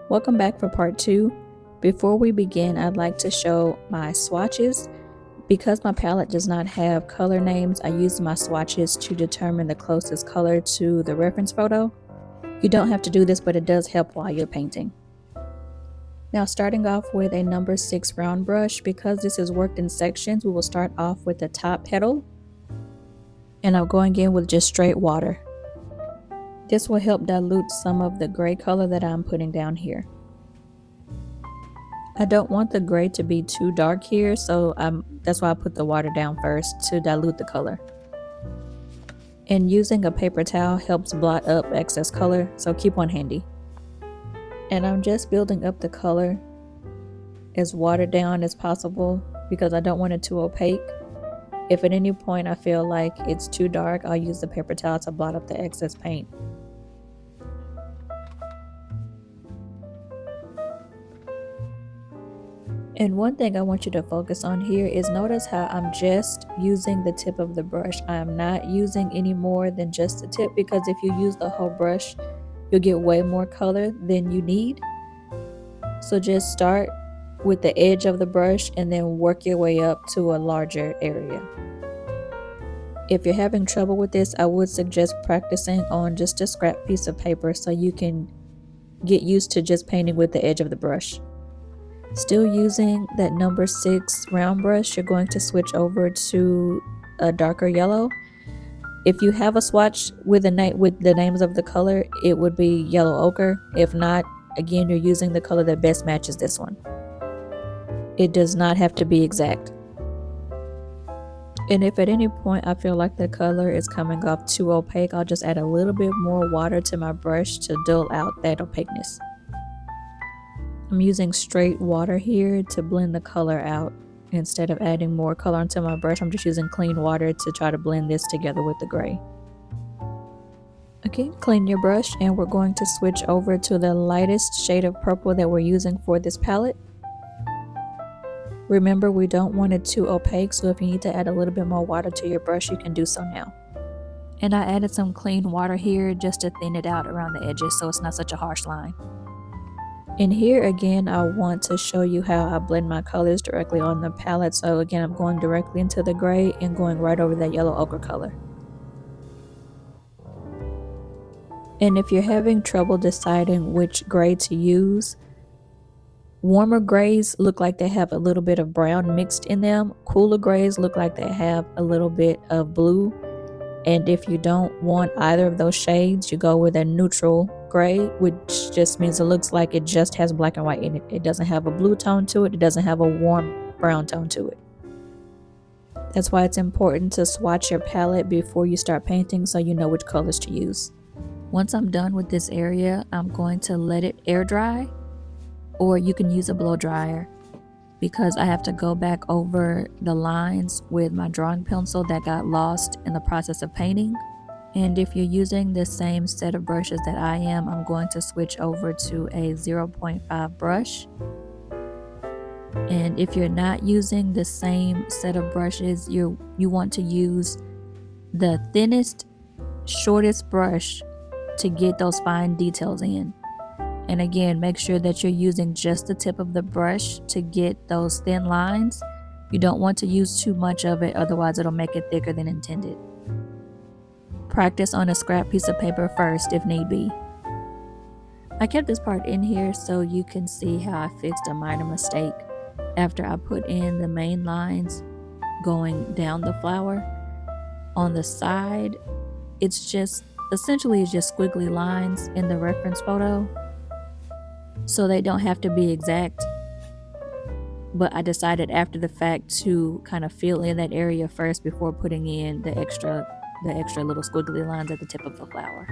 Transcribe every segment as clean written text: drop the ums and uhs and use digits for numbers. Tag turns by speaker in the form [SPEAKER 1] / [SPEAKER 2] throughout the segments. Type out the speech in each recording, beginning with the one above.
[SPEAKER 1] Welcome back for part 2. Before we begin, I'd like to show my swatches. Because my palette does not have color names, I use my swatches to determine the closest color to the reference photo. You don't have to do this, but it does help while you're painting. Now, starting off with a number 6 round brush, because this is worked in sections, we will start off with the top petal. And I'm going in with just straight water. This will help dilute some of the gray color that I'm putting down here. I don't want the gray to be too dark here, so that's why I put the water down first to dilute the color. And using a paper towel helps blot up excess color, so keep one handy. And I'm just building up the color as watered down as possible because I don't want it too opaque. If at any point I feel like it's too dark, I'll use the paper towel to blot up the excess paint. And one thing I want you to focus on here is notice how I'm just using the tip of the brush. I am not using any more than just the tip, because if you use the whole brush, you'll get way more color than you need. So just start with the edge of the brush and then work your way up to a larger area. If you're having trouble with this, I would suggest practicing on just a scrap piece of paper so you can get used to just painting with the edge of the brush. Still using that number 6 round brush, you're going to switch over to a darker yellow. If you have a swatch with the names of the color, it would be yellow ochre. If not, again, you're using the color that best matches this one. It does not have to be exact. And if at any point I feel like the color is coming off too opaque, I'll just add a little bit more water to my brush to dull out that opaqueness. I'm using straight water here to blend the color out. Instead of adding more color onto my brush, I'm just using clean water to try to blend this together with the gray. Okay, clean your brush, and we're going to switch over to the lightest shade of purple that we're using for this palette. Remember, we don't want it too opaque, so if you need to add a little bit more water to your brush, you can do so now. And I added some clean water here just to thin it out around the edges so it's not such a harsh line. And here again, I want to show you how I blend my colors directly on the palette. So again, I'm going directly into the gray and going right over that yellow ochre color. And if you're having trouble deciding which gray to use, warmer grays look like they have a little bit of brown mixed in them. Cooler grays look like they have a little bit of blue. And if you don't want either of those shades, you go with a neutral gray, which just means it looks like it just has black and white in it. It doesn't have a blue tone to it. It doesn't have a warm brown tone to it. That's why it's important to swatch your palette before you start painting so you know which colors to use. Once I'm done with this area, I'm going to let it air dry, or you can use a blow dryer, because I have to go back over the lines with my drawing pencil that got lost in the process of painting. And if you're using the same set of brushes that I am, I'm going to switch over to a 0.5 brush. And if you're not using the same set of brushes, you want to use the thinnest, shortest brush to get those fine details in. And again, make sure that you're using just the tip of the brush to get those thin lines. You don't want to use too much of it, otherwise it'll make it thicker than intended. Practice on a scrap piece of paper first if need be. I kept this part in here so you can see how I fixed a minor mistake after I put in the main lines going down the flower. On the side, it's just squiggly lines in the reference photo, so they don't have to be exact. But I decided after the fact to kind of fill in that area first before putting in the extra little squiggly lines at the tip of the flower.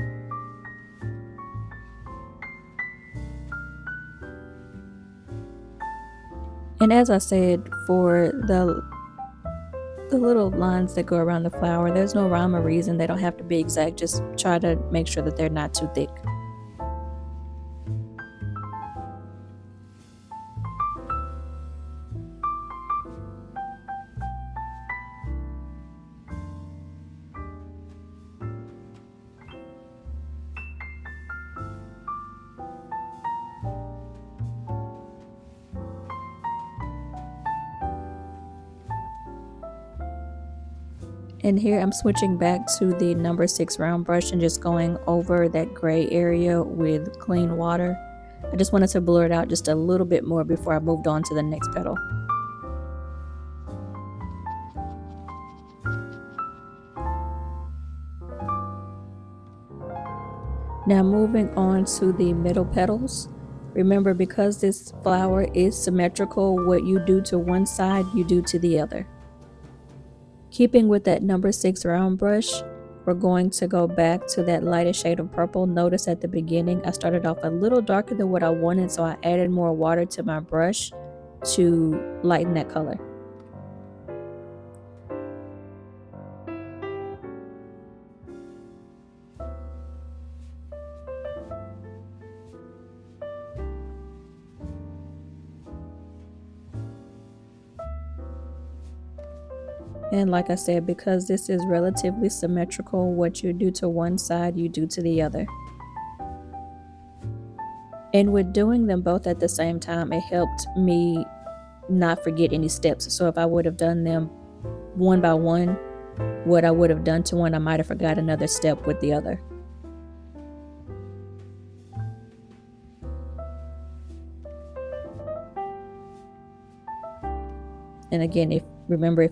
[SPEAKER 1] And as I said, for the little lines that go around the flower, there's no rhyme or reason. They don't have to be exact. Just try to make sure that they're not too thick. And here I'm switching back to the number 6 round brush and just going over that gray area with clean water. I just wanted to blur it out just a little bit more before I moved on to the next petal. Now moving on to the middle petals. Remember, because this flower is symmetrical, what you do to one side, you do to the other. Keeping with that number 6 round brush, we're going to go back to that lightest shade of purple. Notice at the beginning, I started off a little darker than what I wanted, so I added more water to my brush to lighten that color. And like I said, because this is relatively symmetrical, what you do to one side, you do to the other. And with doing them both at the same time, it helped me not forget any steps. So if I would have done them one by one, what I would have done to one, I might have forgot another step with the other. And again, if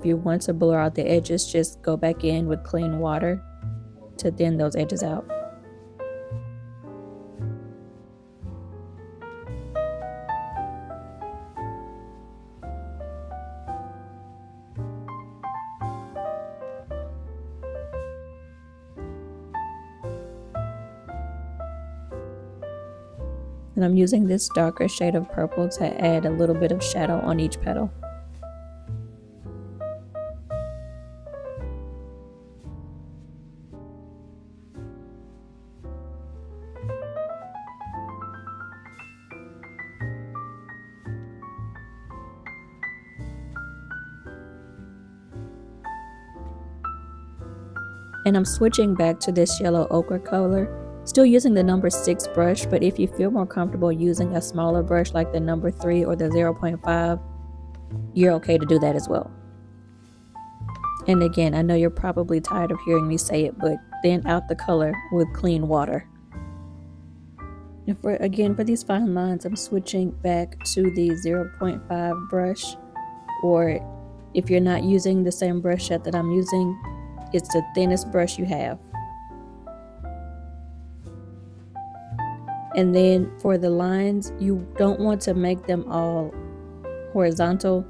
[SPEAKER 1] you want to blur out the edges, just go back in with clean water to thin those edges out. And I'm using this darker shade of purple to add a little bit of shadow on each petal. And I'm switching back to this yellow ochre color, still using the number 6 brush, but if you feel more comfortable using a smaller brush like the number 3 or the 0.5, you're okay to do that as well. And again, I know you're probably tired of hearing me say it, but thin out the color with clean water. And for these fine lines, I'm switching back to the 0.5 brush, or if you're not using the same brush set that I'm using, it's the thinnest brush you have. And then for the lines, you don't want to make them all horizontal.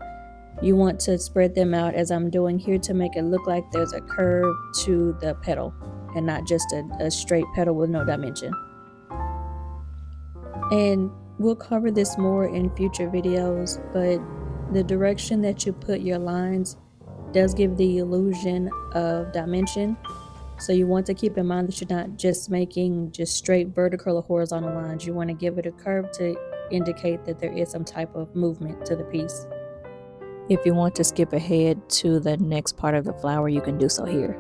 [SPEAKER 1] You want to spread them out as I'm doing here to make it look like there's a curve to the petal and not just a straight petal with no dimension. And we'll cover this more in future videos, but the direction that you put your lines does give the illusion of dimension. So you want to keep in mind that you're not just making just straight vertical or horizontal lines. You want to give it a curve to indicate that there is some type of movement to the piece. If you want to skip ahead to the next part of the flower, you can do so here.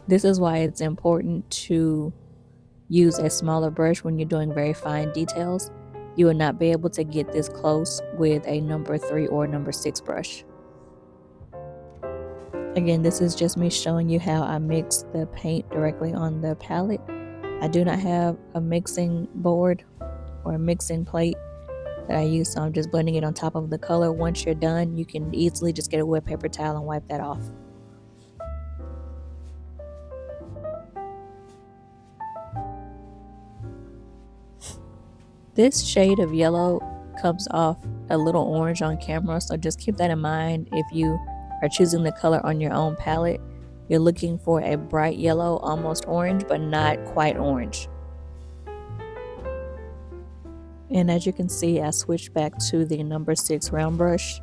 [SPEAKER 1] This is why it's important to use a smaller brush when you're doing very fine details. You will not be able to get this close with a number 3 or number 6 brush. Again, this is just me showing you how I mix the paint directly on the palette. I do not have a mixing board or a mixing plate that I use, so I'm just blending it on top of the color. Once you're done, you can easily just get a wet paper towel and wipe that off. This shade of yellow comes off a little orange on camera, so just keep that in mind if you are choosing the color on your own palette. You're looking for a bright yellow, almost orange, but not quite orange. And as you can see, I switched back to the number 6 round brush.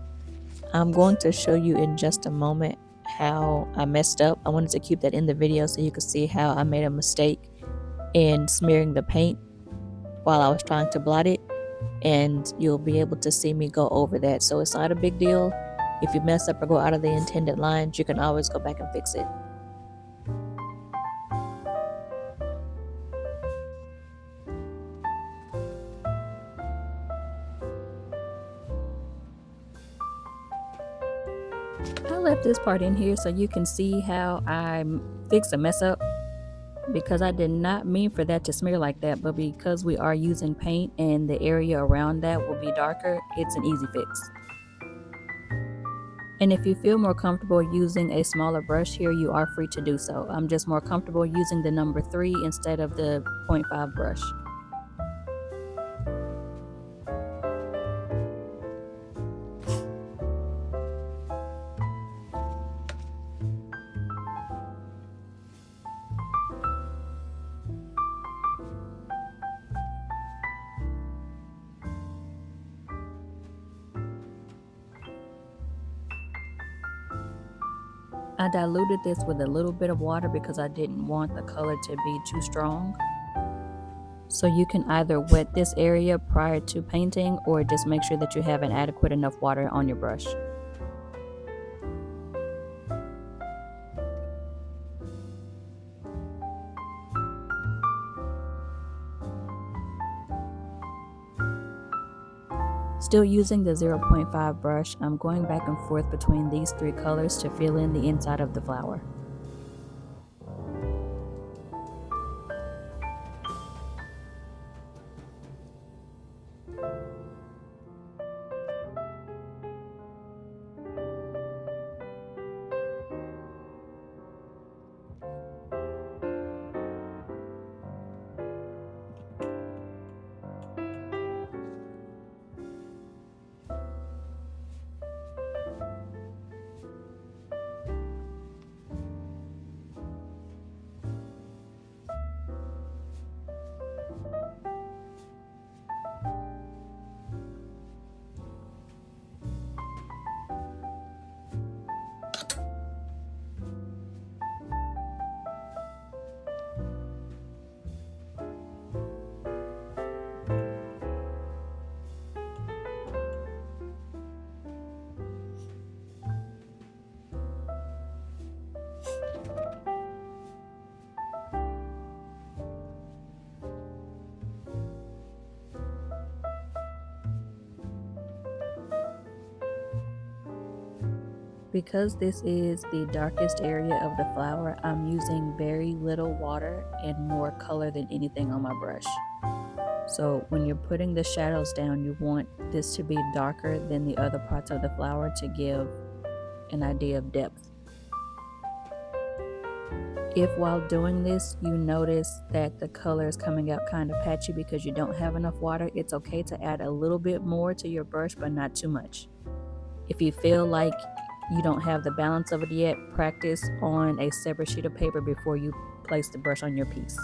[SPEAKER 1] I'm going to show you in just a moment how I messed up. I wanted to keep that in the video so you could see how I made a mistake in smearing the paint while I was trying to blot it, and you'll be able to see me go over that. So it's not a big deal. If you mess up or go out of the intended lines, you can always go back and fix it. I left this part in here so you can see how I fixed a mess up, because I did not mean for that to smear like that, but because we are using paint and the area around that will be darker, it's an easy fix. And if you feel more comfortable using a smaller brush here, you are free to do so. I'm just more comfortable using the number 3 instead of the 0.5 brush. I diluted this with a little bit of water because I didn't want the color to be too strong. So you can either wet this area prior to painting or just make sure that you have an adequate enough water on your brush. Still using the 0.5 brush, I'm going back and forth between these 3 colors to fill in the inside of the flower. Because this is the darkest area of the flower, I'm using very little water and more color than anything on my brush. So when you're putting the shadows down, you want this to be darker than the other parts of the flower to give an idea of depth. If while doing this you notice that the color is coming out kind of patchy because you don't have enough water, it's okay to add a little bit more to your brush, but not too much. If you feel like you don't have the balance of it yet, practice on a separate sheet of paper before you place the brush on your piece.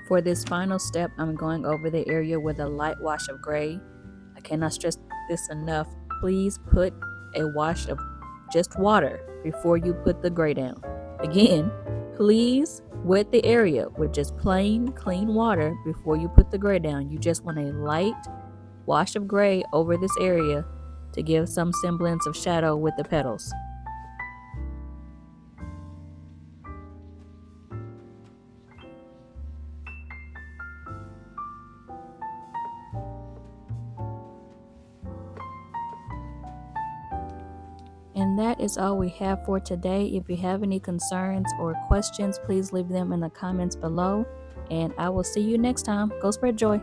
[SPEAKER 1] For this final step, I'm going over the area with a light wash of gray. I cannot stress this enough. Please put a wash of just water before you put the gray down. Again, please wet the area with just plain, clean water before you put the gray down. You just want a light wash of gray over this area to give some semblance of shadow with the petals. And that is all we have for today. If you have any concerns or questions, please leave them in the comments below. And I will see you next time. Go spread joy.